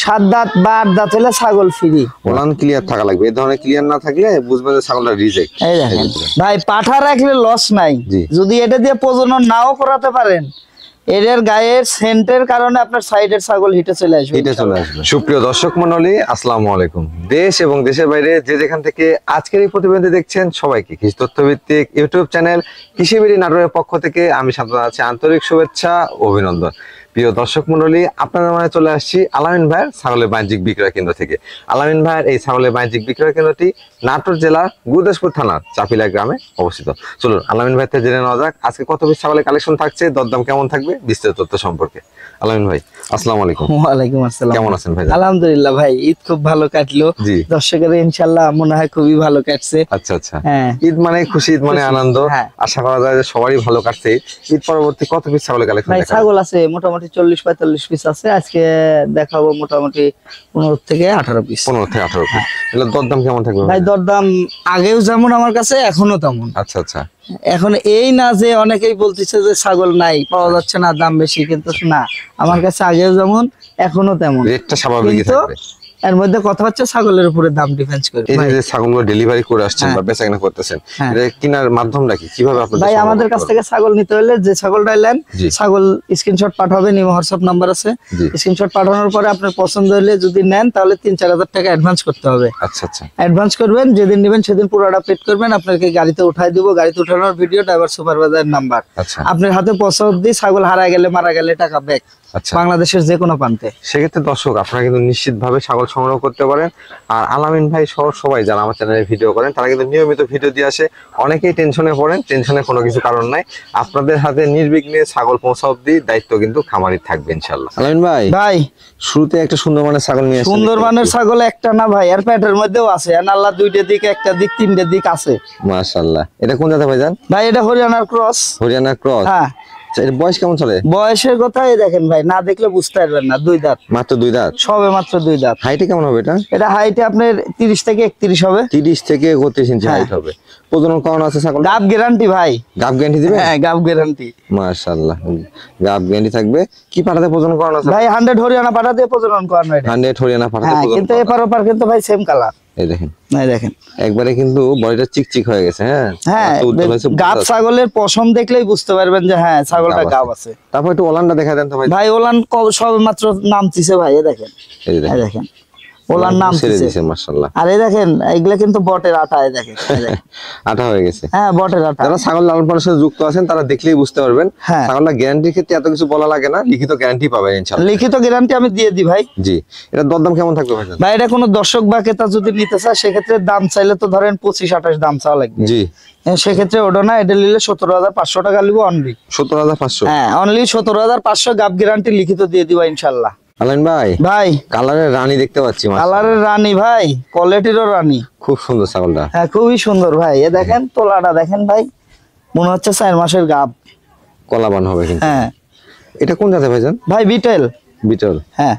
7 দাঁত বা 8 দাঁত হলে ছাগল ফ্রি। ওলান ক্লিয়ার থাকা লাগবে, এই ধরনের ক্লিয়ার না থাকলে বুঝবেন যে ছাগলটা রিজেক্ট। এই দেখেন ভাই, পাঠা রাখলে লস নাই, যদি এটা দিয়ে প্রজনন নাও করাতে পারেন, এর গায়ের সেন্টের কারণে আপনার সাইডের ছাগল হিটে চলে আসবে। সুপ্রিয় দর্শক মণ্ডলী, আসসালামু আলাইকুম। দেশ এবং দেশের বাইরে যে যেখান থেকে আজকের এই প্রতিবেদন দেখছেন সবাইকে কৃষি তথ্যভিত্তিক ইউটিউব চ্যানেল কৃষিবিড়ি নাটোরের পক্ষ থেকে আমি সান্ত্বনা আছি আন্তরিক শুভেচ্ছা ও অভিনন্দন। প্রিয় দর্শক মণ্ডলী, আপনাদের মাঝে চলে আসছি আলামিন ভাইয়ের ছাগলের বাণিজ্যিক বিক্রয় কেন্দ্র থেকে। আলামিন ভাইয়ের এই ছাগলের বাণিজ্যিক বিক্রয় কেন্দ্রটি নাটোর জেলার গুরুদাসপুর থানার চাপিলা গ্রামে অবস্থিত। চলুন আলামিন ভাই থেকে জেনে নেওয়া যাক আজকে কত পিস ছাগলের কালেকশন থাকছে, দরদাম কেমন থাকবে, বিস্তারিত তথ্য সম্পর্কে। আলামিন ভাই, আসসালামু আলাইকুম। ওয়ালাইকুম আসসালাম। কেমন আছেন ভাই? আলহামদুলিল্লাহ ভাই, ঈদ খুব ভালো কাটলো। দর্শকের ইনশাআল্লাহ মনে হয় খুবই ভালো কাটছে। আচ্ছা আচ্ছা, ঈদ মানে খুশি, ঈদ মানে আনন্দ। আশা করা যায় যে সবারই ভালো কাটছে। ঈদ পরবর্তী কত পিস ছাগলের কালেকশন? ভাই ছাগল আছে মোটামুটি 40-45 পিস আছে। আজকে দেখাবো মোটামুটি 15 থেকে 18 পিস। 15 থেকে 18 পিস। এগুলো দরদাম কেমন থাকবে ভাই? দরদাম আগেও যেমন আমার কাছে এখনো তেমন। আচ্ছা আচ্ছা, এখন এই না যে অনেকেই বলতেছে যে ছাগল নাই, পাওয়া যাচ্ছে না, দাম বেশি, কিন্তু না, আমার কাছে আগেও যেমন এখনো তেমন, রেটটা স্বাভাবিকই থাকবে। এর মধ্যে কথা হচ্ছে ছাগলের উপরে দাম ডিপেন্ড করে। এই যে ছাগলগুলো ডেলিভারি করে আসছেন বা বেচাকেনা করতেছেন, এটা কেনার মাধ্যমটা কি, কিভাবে আপনারা? ভাই আমাদের কাছ থেকে ছাগল নিতে হলে যে ছাগলটা নেন, ছাগল স্ক্রিনশট পাঠাবেন, ইমো হোয়াটসঅ্যাপ নাম্বার আছে, স্ক্রিনশট পাঠানোর পরে আপনার পছন্দ হলে যদি নেন তাহলে 3-4 হাজার টাকা অ্যাডভান্স করতে হবে। আচ্ছা আচ্ছা, অ্যাডভান্স করবেন, যেদিন নেবেন সেদিন পুরোটা পেড করবেন, আপনাকে গাড়িতে উঠাই দিব, গাড়িতে উঠানোর ভিডিও, ড্রাইভার সুপারভাইজার নাম্বার, আপনার হাতে পৌঁছাও দিয়ে ছাগল হারায় গেলে মারা গেলে টাকা ব্যাক। বাংলাদেশের যে কোনো প্রান্তে। সেক্ষেত্রে দর্শক আপনারা কিন্তু নিশ্চিত ভাবে ছাগল সংগ্রহ করতে পারেন। আর আলামিন ভাই সহ সবাই যারা আমার চ্যানেলে ভিডিও করেন তারা কিন্তু নিয়মিত ভিডিও দিয়ে আসে। অনেকেই টেনশনে পড়েন, টেনশনে কোনো কিছু কারণ নাই, আপনাদের হাতে নির্বিঘ্নে ছাগল পৌঁছা অব্দি দায়িত্ব কিন্তু খামারির থাকবে ইনশাআল্লাহ। আলামিন ভাই, ভাই শুরুতে একটা সুন্দর মানের ছাগল নিয়ে আসেন। সুন্দর মানের ছাগল একটা না ভাই, আর পেটের মধ্যেও আছে, আল্লাহ দুইটা দিক, একটা দিক, তিনটে দিক আছে। মাশাআল্লাহ। এটা কোন জাতের ভাইজান? ভাই এটা হরিয়ানার ক্রস। হরিয়ানার ক্রস। হ্যাঁ। এর বয়স কেমন চলে? বয়সের কথাই দেখেন ভাই, না দেখলে বুঝতে পারবেন না। 2 দাঁত মাত্র, 2 দাঁত, সবে মাত্র 2 দাঁত। হাইটে কেমন হবে এটা? এটা হাইটে আপনার 30 থেকে 31 হবে। 30 থেকে 31 ইঞ্চি হাইট হবে। প্রজনন কখন আছে ছাগল? গাব গ্যারান্টি ভাই। গাব গ্যারান্টি দিবেন? হ্যাঁ, গাব গ্যারান্টি। মাশাআল্লাহ, গাব গ্যারান্টি থাকবে। কি পাঠাতে প্রজনন করানো আছে ভাই? 100 হরিয়ানা পাঠা দিয়ে প্রজনন করানো। এটা 100 হরিয়ানা পাঠাতে প্রজনন। কিন্তু এপার ওপার কিন্তু ভাই সেম কালার। এই দেখেন, এই দেখেন, একবারে কিন্তু বডিটা চিকচিক হয়ে গেছে। হ্যাঁ, গাব ছাগলের পশম দেখলেই বুঝতে পারবেন যে হ্যাঁ ছাগলটা গাব আছে। তারপর একটু ওলানটা দেখা দেন তো ভাই। ভাই ওলান সবে মাত্র নামতিছে ভাই, এই দেখেন, এই দেখেন ওলান নামতিছে। মাশাআল্লাহ। আর এই দেখেন এইগুলা কিন্তু বটের আটা, এই দেখেন আটা হয়ে গেছে। হ্যাঁ, বটের আটা। যারা ছাগল লালন পালনের সাথে যুক্ত আছেন তারা দেখলেই বুঝতে পারবেন। ছাগলটা গ্যারান্টির ক্ষেত্রে এত কিছু বলা লাগে না, লিখিত গ্যারান্টি পাবেন ইনশাআল্লাহ। লিখিত গ্যারান্টি আমি দিয়ে দিই ভাই। জি। এটা দরদাম কেমন থাকবে ভাই? ভাই এটা কোনো দর্শক বা ক্রেতা যদি নিতে চায় সেক্ষেত্রে দাম চাইলে তো ধরেন 25-28 দাম চাওয়া লাগবে। জি। সেক্ষেত্রে ওটা না, এটা নিলে 17,500 টাকা নিব অনলি। 17,500? হ্যাঁ, অনলি 17,500 গাব গ্যারান্টি লিখিত দিয়ে দিবা ইনশাআল্লাহ। আলামিন ভাই, ভাই কালারের রানী দেখতে পাচ্ছি। কালারের রানী ভাই, কোয়ালিটিরও রানী। খুব সুন্দর ছাগলটা। হ্যাঁ, খুবই সুন্দর ভাই। এ দেখেন তোলাটা দেখেন ভাই, মনে হচ্ছে 4 মাসের গাব। কলাবান হবে কিন্তু। হ্যাঁ। এটা কোন জাতের ভাইজান? ভাই বিটেল। বিটেল? হ্যাঁ।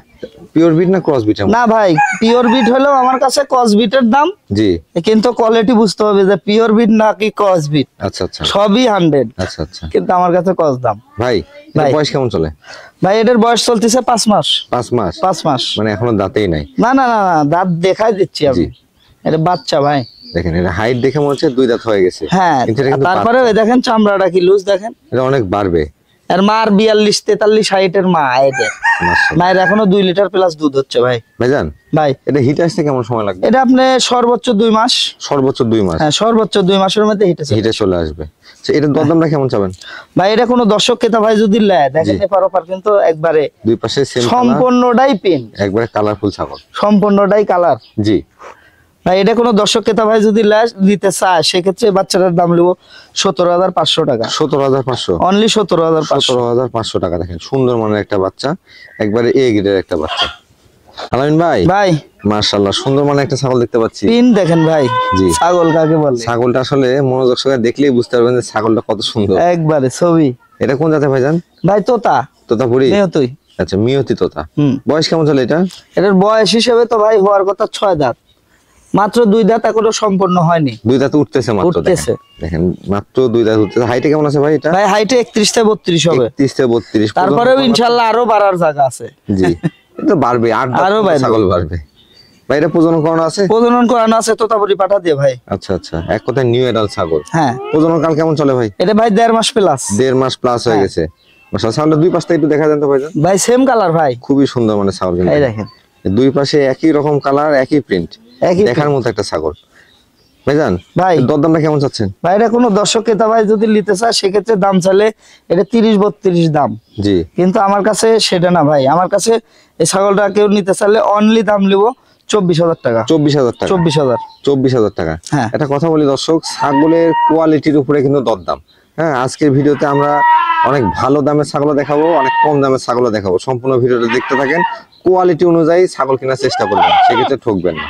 পিওর বিট না ক্রস বিট? না ভাই, পিওর বিট হলেও আমার কাছে ক্রস বিটের দাম। জি। কিন্তু কোয়ালিটি বুঝতে হবে যে পিওর বিট নাকি ক্রস বিট। আচ্ছা আচ্ছা, সবই 100। আচ্ছা আচ্ছা, কিন্তু আমার কাছে ক্রস দাম। ভাই বয়স কেমন চলে? ভাই এটার বয়স চলতেছে 5 মাস। 5 মাস? 5 মাস মানে এখনো দাঁতেই নাই? না না না, দাঁত দেখাই দিচ্ছি আমি। এটা বাচ্চা ভাই। দেখেন এটা হাইট দেখে মনে হচ্ছে 2 দাঁত হয়ে গেছে। হ্যাঁ, তারপরে দেখেন চামড়াটা কি লুজ দেখেন। এটা অনেক বাড়বে। আর মার 42, 43, 60 এর মা। এটা মায়ের এখনো 2 লিটার প্লাস দুধ হচ্ছে ভাই। ভাইজান ভাই, এটা হিট আসতে কেমন সময় লাগবে? এটা আপনি সর্বোচ্চ 2 মাস। সর্বোচ্চ 2 মাস? হ্যাঁ, সর্বোচ্চ 2 মাসের মধ্যে হিটে চলে আসবে। এটা দরদামটা কেমন চাবেন ভাই? এটা কোনো দর্শক ক্রেতা ভাই যদি নেয়, দেখেন এপার ওপার কিন্তু একবারে দুই পাশে সেম, সম্পূর্ণটাই পিন, একবারে কালারফুল ছাগল, সম্পূর্ণটাই কালার। জি ভাই, এটা কোনো দর্শক ক্রেতা ভাই যদি নিতে চায় সেক্ষেত্রে বাচ্চাটার দাম নেব 17,500 টাকা। 17,500? অনলি 17,500 টাকা। দেখেন সুন্দর মানের একটা বাচ্চা, একবারে এ গ্রেডের একটা বাচ্চা। আলামিন ভাই, ভাই মাশাআল্লাহ সুন্দর মানের একটা ছাগল দেখতে পাচ্ছি। পিন দেখেন ভাই। জি। ছাগল কাকে বলে? ছাগলটা আসলে মনোযোগ সহকারে দেখলেই বুঝতে পারবেন যে ছাগলটা কত সুন্দর, একবারে ছবি। এটা কোন জাতের ভাইজান? ভাই তোতা। তোতাপুরি? মিয়তি। আচ্ছা, মিয়তি তোতা। বয়স কেমন চলে এটা? এটার বয়স হিসেবে তো ভাই হওয়ার কথা 6 দাঁত, মাত্র 2 দাঁত এখনো সম্পূর্ণ হয়নি। 2 দাঁত উঠতেছে মাত্র। দেখেন মাত্র 2 দাঁত উঠতেছে। হাইটে কেমন আছে ভাই এটা? ভাই হাইটে 31 থেকে 32 হবে। 31 থেকে 32। তারপরেও ইনশাআল্লাহ আরো বাড়ার জায়গা আছে। জি। এটা বাড়বে, আরো ছাগল বাড়বে ভাই। এটা প্রজনন করানো আছে? প্রজনন করানো আছে তোতাপুরি পাঠা দিয়ে ভাই। আচ্ছা আচ্ছা, এক কথায় নিউ এডাল ছাগল। হ্যাঁ। প্রজনন কাল কেমন চলে ভাই? এটা ভাই 1.5 মাস প্লাস। 1.5 মাস প্লাস হয়ে গেছে। মাশাআল্লাহ, ছাগলের দুই পাশটা একটু দেখা যান তো ভাইজান। ভাই সেম কালার ভাই, খুবই সুন্দর মানে ছাগল। এই দেখেন দুই পাশে একই রকম কালার, একই প্রিন্ট, দেখার মতো একটা ছাগল ভাইজান। ভাই দরদামটা কেমন চাচ্ছেন? ভাই এটা কোনো দর্শক ক্রেতা ভাই যদি নিতে চায় সেক্ষেত্রে দাম চাইলে এটা 30-32 দাম। জি, কিন্তু আমার কাছে সেটা না ভাই, আমার কাছে এই ছাগলটা কেউ নিতে চাইলে অনলি দাম নিব 24,000 টাকা। 24,000 টাকা? 24,000 টাকা। হ্যাঁ। একটা কথা বলি দর্শক, ছাগলের কোয়ালিটির উপরে কিন্তু দরদাম। হ্যাঁ, আজকের ভিডিওতে আমরা অনেক ভালো দামের ছাগল দেখাবো, অনেক কম দামের ছাগল দেখাবো। সম্পূর্ণ ভিডিওটা দেখতে থাকেন, কোয়ালিটি অনুযায়ী ছাগল কেনার চেষ্টা করবেন, সেক্ষেত্রে ঠকবেন না।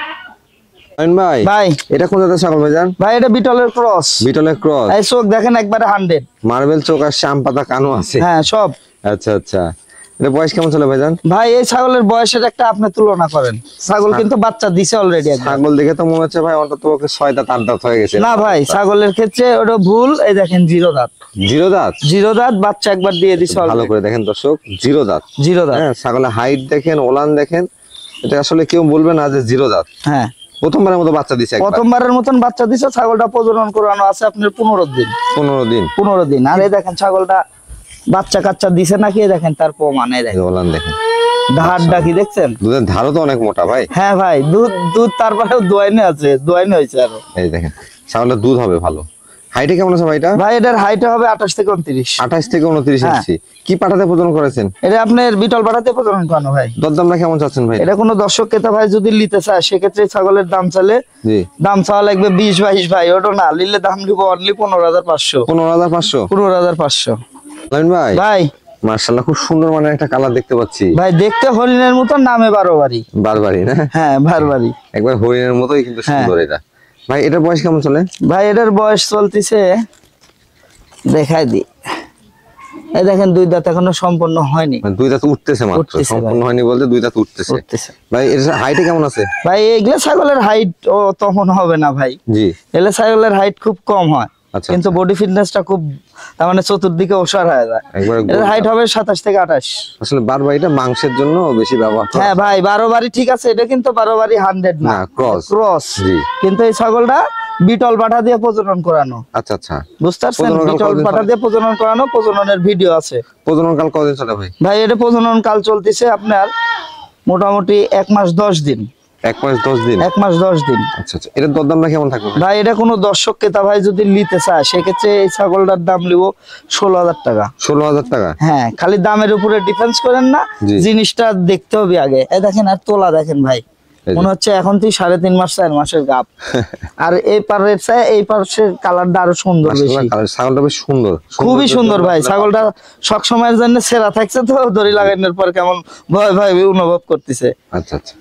ভাই ভাই এটা কোন জাতের ছাগল ভাইজান? ভাই এটা বিটলের ক্রস। বিটলের ক্রস। এই চোখ দেখেন একবারে 100 মার্বেল চোখ আর শ্যাম পাতা কানও আছে। হ্যাঁ সব। আচ্ছা আচ্ছা, এটা বয়স কেমন চলে ভাইজান? ভাই এই ছাগলের বয়সের একটা আপনি তুলনা করেন, ছাগল কিন্তু বাচ্চা দিছে অলরেডি। ছাগল দেখে তো মনে হচ্ছে ভাই অন্তত ওকে 6 দাঁত 8 দাঁত হয়ে গেছে। না ভাই, ছাগলের ক্ষেত্রে ওটা ভুল। এই দেখেন 0 দাঁত। 0 দাঁত? 0 দাঁত, বাচ্চা একবার দিয়ে দিছে। ভালো করে দেখেন দর্শক, 0 দাঁত। 0 দাঁত। হ্যাঁ, ছাগলের হাইট দেখেন, ওলান দেখেন, এটা আসলে কেউ বলবে না যে 0 দাঁত। হ্যাঁ, প্রথমবারের মতো বাচ্চা দিছে একবার। প্রথমবারের মতন বাচ্চা দিছে। ছাগলটা প্রজনন করানো আছে আপনার 15 দিন। 15 দিন? 15 দিন। আর এই দেখেন ছাগলটা বাচ্চা কাচ্চা দিছে নাকি, এই দেখেন তার প্রমাণ। এই দেখেন ওলান দেখেন, ধারটা কি দেখছেন? দুধের ধারও তো অনেক মোটা ভাই। হ্যাঁ ভাই, দুধ তারপরেও দোয়াইনে আছে, দোয়াইনে হয়েছে আরো। এই দেখেন ছাগলের দুধ হবে ভালো। হাইটে কেমন আছে ভাই এটা? ভাই এটার হাইট হবে 28 থেকে 29। 28 থেকে 29 ইঞ্চি। কি পাঠাতে প্রজনন করেছেন? এটা আপনার বিটল পাঠাতে প্রজনন করানো ভাই। দরদামটা কেমন চাচ্ছেন ভাই? এটা কোনো দর্শক ক্রেতা ভাই যদি নিতে চায় সেক্ষেত্রে ছাগলের দাম চালে জি দাম চাওয়া লাগবে 20-22 ভাই। ওটা না নিলে দাম নিব অনলি 15,500। 15,500? 15,500 ভাই। ভাই মাশাআল্লাহ, খুব সুন্দর মানে একটা কালার দেখতে পাচ্ছি ভাই। দেখতে হরিণের মতো, নামে বারোবারি। বারবারি না? হ্যাঁ বারবারি, একবার হরিণের মতোই কিন্তু সুন্দর। এটা ভাই এটার বয়স কেমন চলে? ভাই এটার বয়স চলতেছে, দেখাই দি। এই দেখেন 2 দাঁত এখনো সম্পূর্ণ হয়নি। 2 দাঁত উঠতেছে মাত্র, সম্পূর্ণ হয়নি বলতে 2 দাঁত উঠতেছে। ভাই এর হাইটে কেমন আছে? ভাই এগুলা ছাগলের হাইট ও তখন হবে না ভাই। জি, এগুলা ছাগলের হাইট খুব কম হয়। আচ্ছা, কিন্তু বডি ফিটনেসটা খুব, তার মানে চতুর্দিকে ওষার হয়ে যায়। এর হাইট হবে 27 থেকে 28। আসলে বারবারিটা মাংসের জন্য বেশি ব্যবহার করা। হ্যাঁ ভাই, বারোবারি ঠিক আছে, এটা কিন্তু বারোবারি 100 না, ক্রস। জি, কিন্তু এই ছাগলটা বিটল পাঠা দিয়ে প্রজনন করানো। আচ্ছা আচ্ছা, বুঝতে পারছেন? বিটল পাঠা দিয়ে প্রজনন করানো, প্রজননের ভিডিও আছে। প্রজনন কাল কতদিন চলে ভাই? ভাই এটা প্রজনন কাল চলতেছে আপনার মোটামুটি 1 মাস 10 দিন। 1 মাস 10 দিন? 1 মাস 10 দিন। আচ্ছা আচ্ছা, এটার দরদামটা কেমন থাকবে ভাই? এটা কোনো দর্শক ক্রেতা ভাই যদি নিতে চায় সেক্ষেত্রে এই ছাগলটার দাম নিব 16,000 টাকা। 16,000 টাকা? হ্যাঁ, খালি দামের উপরে ডিফেন্স করেন না, জিনিসটা দেখতে হবে আগে। এই দেখেন, আর তোলা দেখেন ভাই, মনে হচ্ছে এখন তুই 3.5 মাস 4 মাসের গাব। আর এই পারের চাই এই পাশের কালারটা আরো সুন্দর বেশি। ছাগলটা বেশ সুন্দর, খুবই সুন্দর ভাই। ছাগলটা সব সময়ের জন্য সেরা থাকছে, তো দড়ি লাগানোর পর কেমন ভয় ভয় অনুভব করতেছে। আচ্ছা আচ্ছা।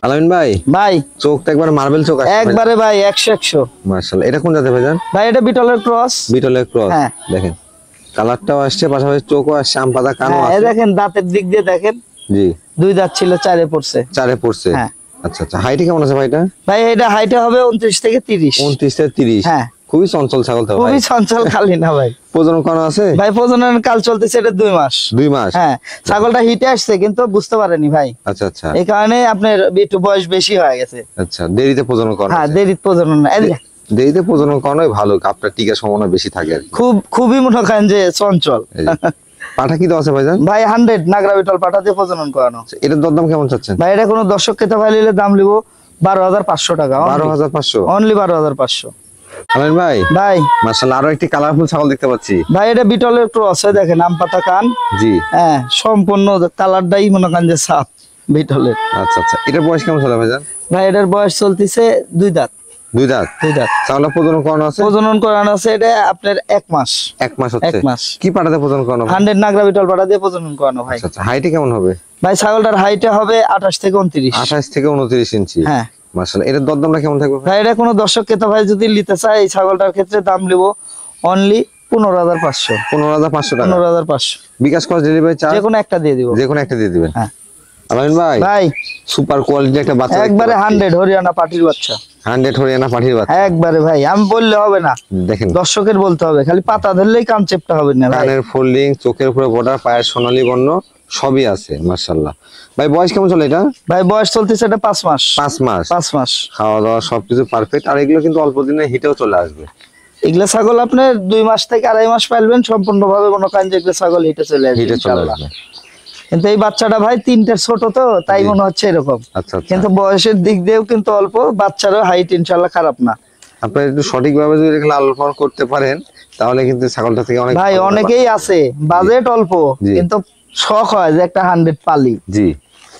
আলামিন ভাই, ভাই চোখটা একবার মার্বেল চোখ আছে একবারে ভাই, 100-100। মাশাআল্লাহ, এটা কোন জাতের ভাইজান? ভাই এটা বিটলের ক্রস। বিটলের ক্রস। হ্যাঁ, দেখেন কালারটাও আসছে, পাশাপাশি চোখও আসছে, আম পাতা কানও আছে। এই দেখেন দাঁতের দিক দিয়ে দেখেন। জি, 2 দাঁত ছিল, 4-এ পড়ছে। 4-এ পড়ছে? হ্যাঁ। আচ্ছা আচ্ছা, হাইটে কেমন আছে ভাইটা? ভাই এটা হাইটে হবে 29 থেকে 30। 29 থেকে 30? হ্যাঁ, খুবই চঞ্চল ছাগল তো ভাই। খুবই চঞ্চল, খালি না ভাই। প্রজনন করানো আছে? ভাই প্রজনন কাল চলতেছে এটা 2 মাস। 2 মাস? হ্যাঁ, ছাগলটা হিটে আসছে কিন্তু বুঝতে পারেনি ভাই। আচ্ছা আচ্ছা, এই কারণে আপনার একটু বয়স বেশি হয়ে গেছে। আচ্ছা, দেরিতে প্রজনন করানো? হ্যাঁ, দেরিতে প্রজনন না। দেরিতে প্রজনন করানোই ভালো, আপনার টিকার সম্ভাবনা বেশি থাকে আর কি। খুবই মনে করেন যে চঞ্চল। পাঠা কি তো আছে ভাইজান? ভাই 100 নাগরা বিটল পাঠা দিয়ে প্রজনন করানো। এটার দরদাম কেমন চাচ্ছেন? ভাই এটা কোনো দর্শক ক্রেতা ভাই নিলে দাম নিব 12,500 টাকা। 12,500? অনলি 12,500। আমিন ভাই, ভাই মাশাআল্লাহ, আরো একটি কালারফুল ছাগল দেখতে পাচ্ছি। ভাই এটা বিটলের ক্রস। দেখেন আম পাতা কান। জি, হ্যাঁ, সম্পূর্ণ কালারটাই মনে করেন যে সাপ বিটলের। আচ্ছা আচ্ছা, এটার বয়স কেমন চলে ভাইজান? ভাই এটার বয়স চলতেছে 2 দাঁত। 2 দাঁত? 2 দাঁত। ছাগলটা প্রজনন করানো আছে? প্রজনন করানো আছে এটা আপনার 1 মাস। 1 মাস হচ্ছে? 1 মাস। কি পাঠাতে প্রজনন করানো? 100 নাগরা বিটল পাঠা দিয়ে প্রজনন করানো ভাই। আচ্ছা আচ্ছা, হাইটে কেমন হবে ভাই? ছাগলটার হাইটে হবে 28 থেকে 29। 28 থেকে 29 ইঞ্চি? হ্যাঁ। মাশাআল্লাহ, এটার দরদামটা কেমন থাকবে ভাই? এটা কোনো দর্শক ক্রেতা ভাই যদি নিতে চায় এই ছাগলটার ক্ষেত্রে দাম নিব অনলি 15,500। 15,500 টাকা? 15,500। বিকাশ কস ডেলিভারি চার্জ? যে কোনো একটা দিয়ে দিব। যে কোনো একটা দিয়ে দিবেন? হ্যাঁ। আলামিন ভাই, ভাই সুপার কোয়ালিটি একটা বাচ্চা একবারে 100 হরিয়ানা পাটির বাচ্চা। 100 হরিয়ানা পাঠির বাচ্চা? একবারে ভাই, আমি বললে হবে না, দেখেন দর্শকের বলতে হবে। খালি পাতা ধরলেই কান চেপটা হবে না ভাই। কানের ফোল্ডিং, চোখের উপরে বর্ডার, পায়ের সোনালী বর্ণ, সবই আছে মাশাআল্লাহ। ভাই বয়স কেমন চলে এটা? ভাই বয়স চলতেছে এটা 5 মাস। 5 মাস। 5 মাস। খাওয়া দাওয়া সবকিছু পারফেক্ট। আর এগুলো কিন্তু অল্প দিনে হিটেও চলে আসবে। এগুলা ছাগল আপনি 2 মাস থেকে 2.5 মাস পালবেন সম্পূর্ণভাবে, কোনো কারণ যেগুলো ছাগল হিটে চলে আসবে ইনশাআল্লাহ। কিন্তু এই বাচ্চাটা ভাই 3টের ছোট তো তাই মনে হচ্ছে এরকম। আচ্ছা আচ্ছা। কিন্তু বয়সের দিক দিয়েও কিন্তু অল্প, বাচ্চারও হাইট ইনশাআল্লাহ খারাপ না। আপনি একটু সঠিকভাবে যদি এগুলো লালন পালন করতে পারেন তাহলে কিন্তু ছাগলটা থেকে অনেক ভাই অনেকেই আছে বাজেট অল্প কিন্তু শখ হয় যে একটা 100 পালি। জি,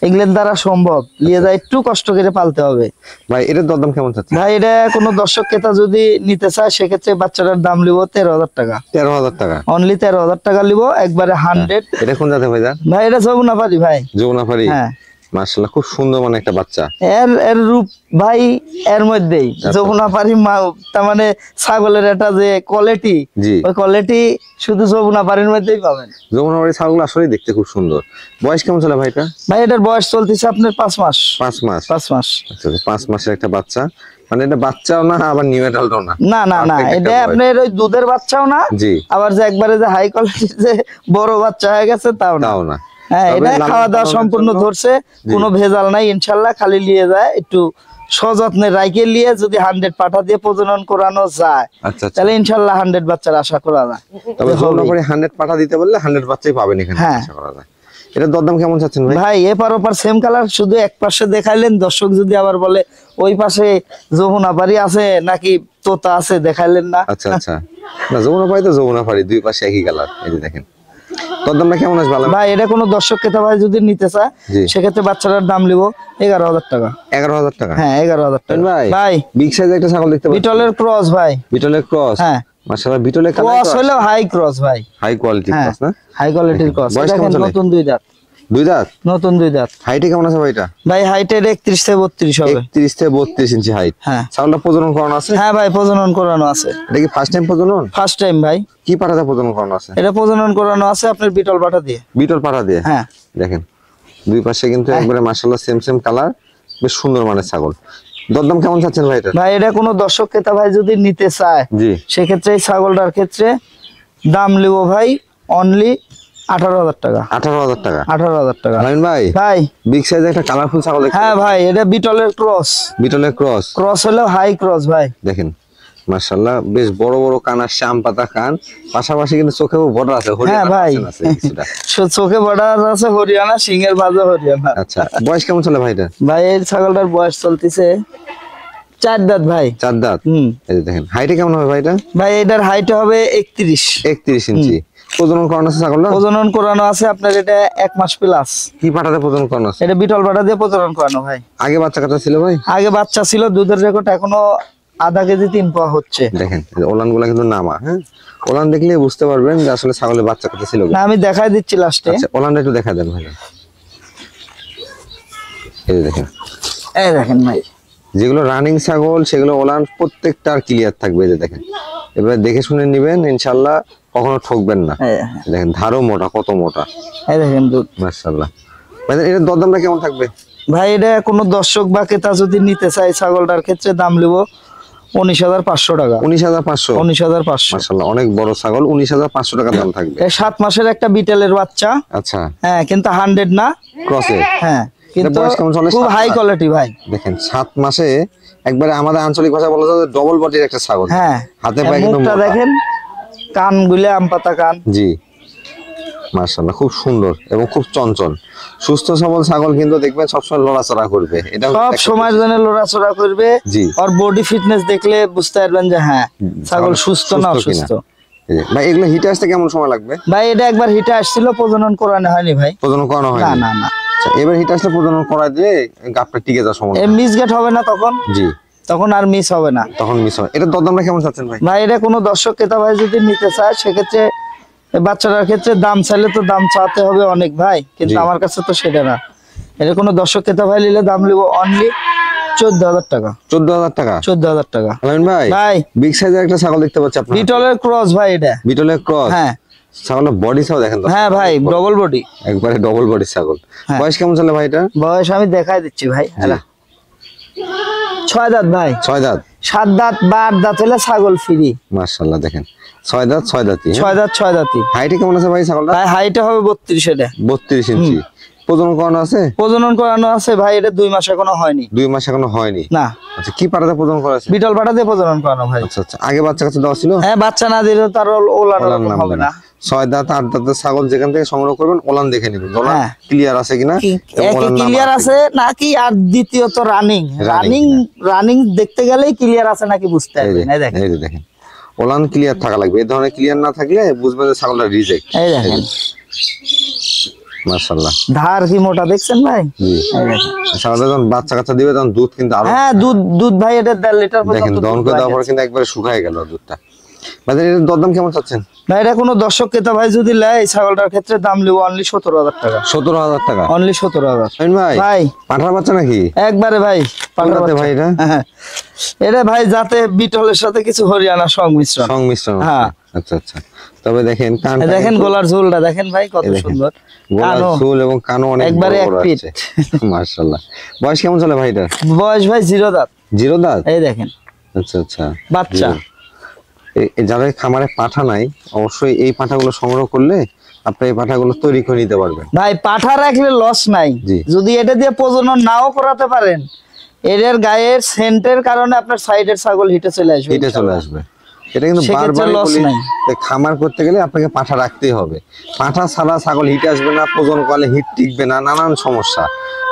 এগুলোর দ্বারা সম্ভব, নিয়ে যায় একটু কষ্ট করে পালতে হবে। ভাই এটার দরদাম কেমন চাচ্ছেন? ভাই এটা কোনো দর্শক ক্রেতা যদি নিতে চায় সেক্ষেত্রে বাচ্চাটার দাম লিব 13,000 টাকা। 13,000 টাকা? অনলি 13,000 টাকা লিব একবারে 100। এটা কোন জাতের ভাই? ভাই এটা যমুনাপাড়ি ভাই। যমুনাপাড়ি? হ্যাঁ মাশাআল্লাহ, খুব সুন্দর মানে একটা বাচ্চা। এর রূপ ভাই এর মধ্যেই যমুনাপাড়ি তার মানে ছাগলের এটা যে কোয়ালিটি, ওই কোয়ালিটি শুধু যমুনাপাড়ির মধ্যেই পাবেন। যমুনাপাড়ি ছাগল আসলে দেখতে খুব সুন্দর। বয়স কেমন চলে ভাই এটা? ভাই এটার বয়স চলতেছে আপনার 5 মাস। 5 মাস? 5 মাস। আচ্ছা 5 মাসের একটা বাচ্চা, মানে এটা বাচ্চাও না আবার নিউ অ্যাডাল্টও না। না না না, এটা আপনার ওই দুধের বাচ্চাও না, আবার যে একবারে যে হাই কোয়ালিটির যে বড় বাচ্চা হয়ে গেছে তাও না। হ্যাঁ এটা খাওয়া দাওয়া সম্পূর্ণ ধরছে, কোনো ভেজাল নাই ইনশাআল্লাহ। খালি নিয়ে যায় একটু সযত্নে রাইকে নিয়ে যদি 100 পাঠা দিয়ে প্রজনন করানো যায় তাহলে ইনশাআল্লাহ 100 বাচ্চার আশা করা যায়। তবে যমুনাপাড়ি 100 পাঠা দিতে বললে 100 বাচ্চাই পাবেন এখানে আশা করা যায়। এটা দরদাম কেমন চাচ্ছেন ভাই? ভাই এপার ওপার সেম কালার, শুধু এক পাশে দেখাইলেন, দর্শক যদি আবার বলে ওই পাশে যমুনাপাড়ি আছে নাকি তোতা আছে দেখাইলেন না। আচ্ছা আচ্ছা, না যমুনাপাড়ি তো যমুনাপাড়ি, দুই পাশে একই কালার। এই যে দেখেন দরদামটা কেমন আসবে ভাই? এটা কোনো দর্শক ক্রেতা ভাই যদি নিতে চায় সেক্ষেত্রে বাচ্চাটার দাম লিব 11,000 টাকা। 11,000 টাকা? হ্যাঁ 11,000 টাকা। ভাই বিগ সাইজের একটা ছাগল দেখতে পাচ্ছি, বিটলের ক্রস ভাই। বিটলের ক্রস? হ্যাঁ মাশাআল্লাহ, বিটলের ক্রস হলো হাই ক্রস ভাই, হাই কোয়ালিটির ক্রস না? হাই কোয়ালিটির ক্রস। দেখেন নতুন 2 দাঁত। 2 দাঁত? নতুন 2 দাঁত। হাইটে কেমন আছে ভাই এটা? ভাই হাইটের 31 থেকে 32 হবে। 31 থেকে 32 ইঞ্চি হাইট। হ্যাঁ। ছাগলটা প্রজনন করানো আছে? হ্যাঁ ভাই প্রজনন করানো আছে। এটা কি ফার্স্ট টাইম প্রজনন? ফার্স্ট টাইম ভাই। কি পাঠাতে প্রজনন করানো আছে? এটা প্রজনন করানো আছে আপনার বিটল পাঠা দিয়ে। বিটল পাঠা দিয়ে? হ্যাঁ। দেখেন দুই পাশে কিন্তু একবারে মাশাআল্লাহ সেম কালার, বেশ সুন্দর মানের ছাগল। দরদাম কেমন চাচ্ছেন ভাই এটা? ভাই এটা কোনো দর্শক ক্রেতা ভাই যদি নিতে চায় সেক্ষেত্রে এই ছাগলটার ক্ষেত্রে দাম লিব ভাই অনলি 18,000 টাকা। 18,000 টাকা? 18,000 টাকা। আলামিন ভাই ভাই বিগ সাইজের একটা কালারফুল ছাগল দেখতে? হ্যাঁ ভাই এটা বিটলের ক্রস। বিটলের ক্রস? ক্রস হলো হাই ক্রস ভাই। দেখেন মাশাআল্লাহ, বেশ বড় বড় কান আর শ্যাম পাতা কান, পাশাপাশি কিন্তু চোখেও বর্ডার আছে। হ্যাঁ ভাই চোখে বর্ডার আছে, হরিয়ানা, সিংহের বাজে হরিয়ানা। আচ্ছা বয়স কেমন চলে ভাই এটা? ভাই এই ছাগলটার বয়স চলতেছে 4 দাঁত ভাই। 4 দাঁত? এই যে দেখেন হাইটে কেমন হবে ভাই এটা? ভাই এটার হাইট হবে 31 ইঞ্চি। প্রজনন করানো আছে ছাগলটা? প্রজনন করানো আছে আপনার এটা 1 মাস প্লাস। কি পাঠাতে প্রজনন করানো আছে? এটা বিটল পাঠা দিয়ে প্রজনন করানো ভাই। আগে বাচ্চা কাচ্চা ছিল ভাই? আগে বাচ্চা ছিল, দুধের রেকর্ড এখনো আধা কেজি 3 পোয়া হচ্ছে। দেখেন ওলান গুলা কিন্তু নামা, হ্যাঁ ওলান দেখলে বুঝতে পারবেন যে আসলে ছাগলের বাচ্চা কাচ্চা ছিল না। আমি দেখাই দিচ্ছি লাস্টে। আচ্ছা ওলানটা একটু দেখা দেন ভাই। এই যে দেখেন, এই দেখেন ভাই যেগুলো রানিং ছাগল সেগুলো ওলান প্রত্যেকটার ক্লিয়ার থাকবে। এই যে দেখেন, এবারে দেখে শুনে নিবেন ইনশাআল্লাহ, কখনো ঠকবেন না। দেখেন ধারও মোটা, কত মোটা। এই দেখেন দুধ মাশাআল্লাহ। ভাই এর দরদামটা কেমন থাকবে? ভাই এটা কোনো দর্শক বা ক্রেতা যদি নিতে চায় ছাগলটার ক্ষেত্রে দাম লিব 19,500 টাকা। 19,500? 19,500। মাশাআল্লাহ অনেক বড় ছাগল, 19,500 টাকা দাম থাকবে। 7 মাসের একটা বিটেলের বাচ্চা। আচ্ছা হ্যাঁ কিন্তু 100 না, ক্রসে। হ্যাঁ কিন্তু খুব হাই কোয়ালিটি ভাই। দেখেন 7 মাসে একবারে আমাদের আঞ্চলিক ভাষা বলা যায় ডবল বডির একটা ছাগল। হ্যাঁ হাতে পায়ে কিন্তু মুখটা দেখেন, কানগুলো আম পাতা কান। জি মাশাআল্লাহ খুব সুন্দর এবং খুব চঞ্চল। সুস্থ সবল ছাগল কিন্তু দেখবেন সবসময় লড়াচড়া করবে, এটা সব সময়ের জন্য লড়াচড়া করবে। আর বডি ফিটনেস দেখলে বুঝতে পারবেন যে হ্যাঁ ছাগল সুস্থ না অসুস্থ। ভাই এগুলো হিটে আসতে কেমন সময় লাগবে? ভাই এটা একবার হিটে আসছিল, প্রজনন করানো হয়নি ভাই। প্রজনন করানো হয়নি? না না না। আচ্ছা এবার হিটে আসলে প্রজনন করা দিয়ে গাবটা টিকে যাওয়ার সময় মিসগেট হবে না তখন? জি তখন আর মিস হবে না। তখন মিস হবে। এটা দরদামটা কেমন চাচ্ছেন ভাই? ভাই এটা কোনো দর্শক ক্রেতা ভাই যদি নিতে চায় সেক্ষেত্রে বাচ্চাটার ক্ষেত্রে দাম চাইলে তো দাম চাইতে হবে অনেক ভাই, কিন্তু আমার কাছে তো সেটা না। এটা কোনো দর্শক ক্রেতা ভাই নিলে দাম লিব অনলি 14,000 টাকা। 14,000 টাকা? 14,000 টাকা। আলামিন ভাই ভাই বিগ সাইজের একটা ছাগল দেখতে পাচ্ছি আপনারা। বিটলের ক্রস ভাই এটা। বিটলের ক্রস? হ্যাঁ। ছাগলের বডি সব দেখেন তো। হ্যাঁ ভাই ডবল বডি, একবারে ডবল বডি ছাগল। বয়স কেমন চলে ভাই এটা? বয়স আমি দেখাই দিচ্ছি ভাই। 6 দাঁত ভাই। 6 দাঁত? 7 দাঁত বা 8 দাঁত হলে ছাগল ফ্রি। মাশাআল্লাহ দেখেন 6 দাঁত 6 দাঁতই। 6 দাঁত 6 দাঁতই। হাইটে কেমন আছে ভাই ছাগলটা? ভাই হাইটে হবে 32 এটা। 32 ইঞ্চি। প্রজনন করানো আছে? প্রজনন করানো আছে ভাই, এটা 2 মাস এখনো হয়নি। 2 মাস এখনো হয়নি না। আচ্ছা কি পাড়াতে প্রজনন করা আছে? বিটল পাটা দিয়ে প্রজনন করানো ভাই। আচ্ছা আচ্ছা আগে বাচ্চা কাছে দেওয়া ছিল? হ্যাঁ, বাচ্চা না দিলে তার ওলান হবে না। 6 দাঁত 8 দাঁতের ছাগল যেখান থেকে সংগ্রহ করবেন ওলান দেখে নেবেন, ওলান ক্লিয়ার আছে কিনা, ক্লিয়ার আছে নাকি, আর দ্বিতীয়ত রানিং দেখতে গেলেই ক্লিয়ার আছে নাকি বুঝতে হবে। এই যে দেখেন ওলান ক্লিয়ার থাকা লাগবে, এই ধরনের ক্লিয়ার না থাকলে বুঝবেন যে ছাগলটা রিজেক্ট। এই দেখেন মাশাআল্লাহ ধার কি মোটা দেখছেন ভাই? জি ছাগলটা যখন বাচ্চা কাচ্চা দিবে তখন দুধ কিন্তু আরো, হ্যাঁ দুধ ভাই এটা 1.5 লিটার পর্যন্ত দেখেন দহন করে দেওয়ার পর কিন্তু একবারে শুকায় গেল দুধটা। বাজারে এর দরদাম কেমন চাচ্ছেন? না এটা কোনো দর্শক ক্রেতা ভাই যদি নেয় এই ছাগলটার ক্ষেত্রে দাম লিব অনলি 17,000 টাকা। 17,000 টাকা অনলি 17,000। ভাই ভাই পাঠার বাচ্চা নাকি? একবারে ভাই পাঠার বাচ্চা ভাই এটা? হ্যাঁ এটা ভাই যাতে বিটলের সাথে কিছু হরিয়ানা সংমিশ্রণ। হ্যাঁ আচ্ছা আচ্ছা। তবে দেখেন কানটা, দেখেন গলার ঝোলটা দেখেন ভাই কত সুন্দর, গলার ঝোল এবং কানও অনেক একবারে বড় এক ফিট। মাশাআল্লাহ। বয়স কেমন চলে ভাই এটা? বয়স ভাই 0 দাঁত। 0 দাঁত? এই দেখেন আচ্ছা আচ্ছা বাচ্চা। যারা খামারে পাঠা নাই অবশ্যই এই পাঠাগুলো সংগ্রহ করলে আপনি এই পাঠাগুলো তৈরি করে নিতে পারবেন ভাই। পাঠা রাখলে লস নাই, যদি এটা দিয়ে প্রজনন নাও করাতে পারেন এর গায়ের সেন্টের কারণে আপনার সাইডের ছাগল হিটে চলে আসবে। এটা কিন্তু বারবার লস নাই। খামার করতে গেলে আপনাকে পাঠা রাখতেই হবে, পাঠা ছাড়া ছাগল হিটে আসবে না, প্রজনন করলে হিট টিকবে না, নানান সমস্যা।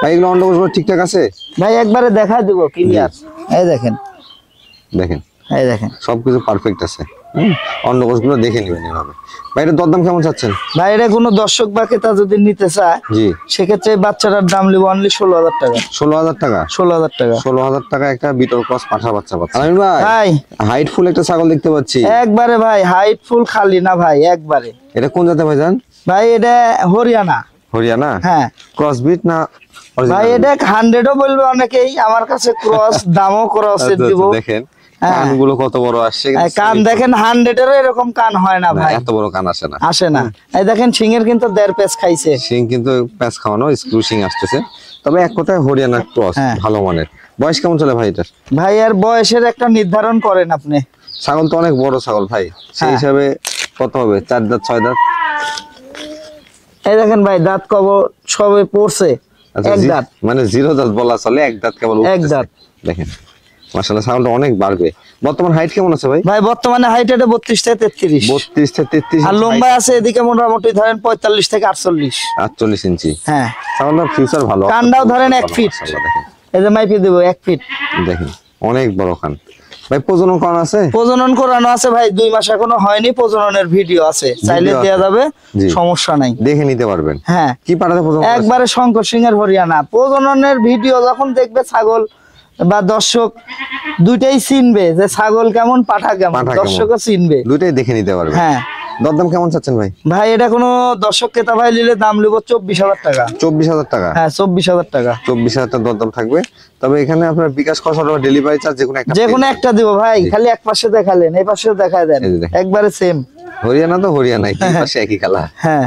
ভাই এগুলো অন্ডকোষগুলো ঠিকঠাক আছে? ভাই একবারে দেখা দিব ক্লিয়ার। এই দেখেন এই দেখেন সবকিছু পারফেক্ট আছে। অন্ডকোষগুলো দেখে নেবেন এভাবে। ভাই এর দরদাম কেমন চাচ্ছেন? ভাই এটা কোনো দর্শক বা ক্রেতা যদি নিতে চায় সেক্ষেত্রে বাচ্চাটার দাম লিব অনলি 16,000 টাকা। 16,000 টাকা? 16,000 টাকা। 16,000 টাকা একটা বিটল ক্রস পাঠা বাচ্চা পাচ্ছেন। আমিন ভাই হাইট ফুল একটা ছাগল দেখতে পাচ্ছি। একবারে ভাই হাইট ফুল খালি না ভাই একবারে। এটা কোন জাতের ভাইজান? ভাই এটা হরিয়ানা। হরিয়ানা? হ্যাঁ। ক্রস বিট না ভাই এটা 100ও বলবে অনেকেই, আমার কাছে ক্রস দামও ক্রসের দিব। দেখেন কানগুলো কত বড় আসছে, কান দেখেন 100 এরকম কান হয় না ভাই, এত বড় কান আসে না। এই দেখেন সিংয়ের কিন্তু 1.5 প্যাচ খাইছে, সিং কিন্তু প্যাচ খাওয়ানো, স্ক্রু সিং আসতেছে। তবে এক কথায় হরিয়ানা ক্রস ভালো মানের। বয়স কেমন চলে ভাই এটার? ভাই আর বয়সের একটা নির্ধারণ করেন আপনি। ছাগল তো অনেক বড় ছাগল ভাই, সেই হিসাবে কত হবে? 4 দাঁত 6 দাঁত? এই দেখেন ভাই দাঁত কবর সবে পড়ছে। এক দাঁত মানে 0 দাঁত বলা চলে, এক দাঁত কেবল এক দাঁত। দেখেন মাশাআল্লাহ ছাগলটা অনেক বাড়বে। বর্তমান হাইট কেমন আছে ভাই? ভাই বর্তমানে হাইট এটা 32 থেকে 33। 32 থেকে 33। আর লম্বা আছে এদিকে মোটামুটি ধরেন 45 থেকে 48। 48 ইঞ্চি। হ্যাঁ ছাগলটার ফিউচার ভালো। কানটাও ধরেন 1 ফিট। দেখেন এই যে মাইপে দেব 1 ফিট। দেখেন অনেক বড় কান। ভাই প্রজনন করানো আছে? প্রজনন করানো আছে ভাই, 2 মাস এখনো হয়নি। প্রজননের ভিডিও আছে, চাইলে দেয়া যাবে, সমস্যা নাই, দেখে নিতে পারবেন। হ্যাঁ কি পাঠাতে প্রজনন? একবারে শঙ্কর সিংহের হরিয়ানা। প্রজননের ভিডিও যখন দেখবে ছাগল বা দর্শক দুইটাই চিনবে যে ছাগল কেমন পাঠা কেমন, দর্শকও চিনবে, দুইটাই দেখে নিতে পারবে। হ্যাঁ। দরদাম কেমন চাচ্ছেন ভাই? ভাই এটা কোনো দর্শক ক্রেতা ভাই নিলে দাম লিব 24,000 টাকা। 24,000 টাকা? হ্যাঁ 24,000 টাকা। 24,000 টাকা দরদাম থাকবে। তবে এখানে আপনার বিকাশ খরচ অথবা ডেলিভারি চার্জ যেকোনো একটা দিব ভাই। খালি এক পাশে দেখালেন, এই পাশে দেখায় দেন, একবারে সেম। হরিয়ানা তো হরিয়ানা, এই পাশে একই কালার। হ্যাঁ।